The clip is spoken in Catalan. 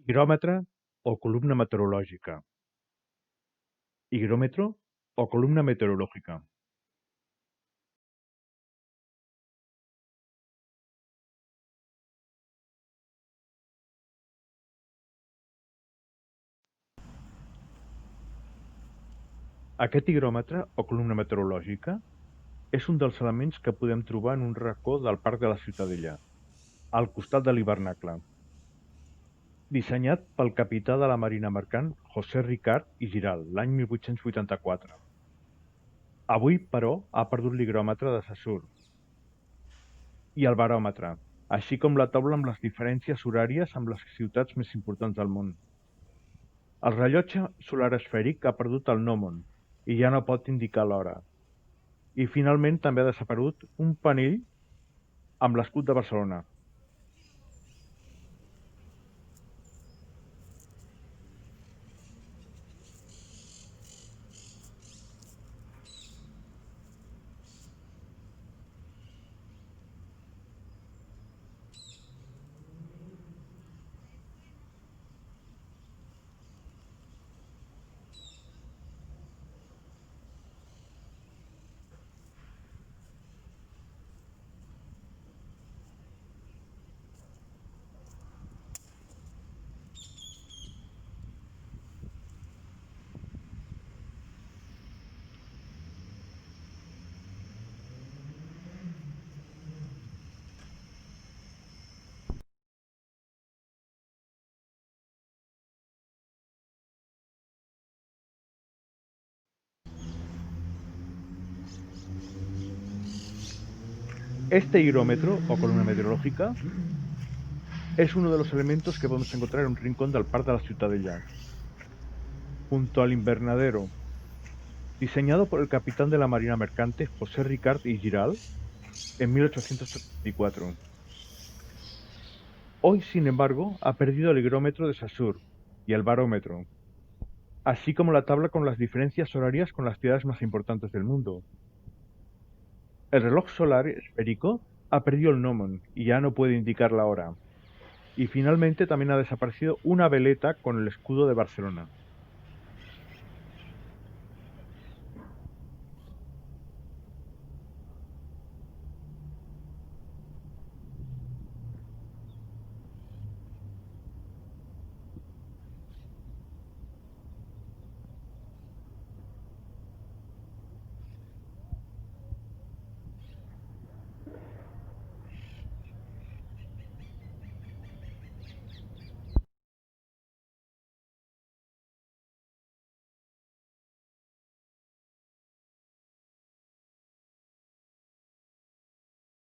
Higròmetre o columna meteorològica. Higrómetro o columna meteorológica. Aquest higròmetre o columna meteorològica és un dels elements que podem trobar en un racó del Parc de la Ciutadella, al costat de l'hivernacle. Dissenyat pel capità de la marina mercant José Ricart i Giralt l'any 1884. Avui, però, ha perdut l'higròmetre de Saussure i el baròmetre, així com la taula amb les diferències horàries amb les ciutats més importants del món. El rellotge solar esfèric ha perdut el gnòmon i ja no pot indicar l'hora. I finalment també ha desaparegut un panell amb l'escut de Barcelona. Este higrómetro o columna meteorológica es uno de los elementos que podemos encontrar en un rincón del Parque de la Ciutadella, junto al invernadero, diseñado por el capitán de la marina mercante José Ricart y Giralt en 1874. Hoy, sin embargo, ha perdido el higrómetro de Saussure y el barómetro, así como la tabla con las diferencias horarias con las ciudades más importantes del mundo. El reloj solar esférico ha perdido el gnomon y ya no puede indicar la hora. Y finalmente también ha desaparecido una veleta con el escudo de Barcelona.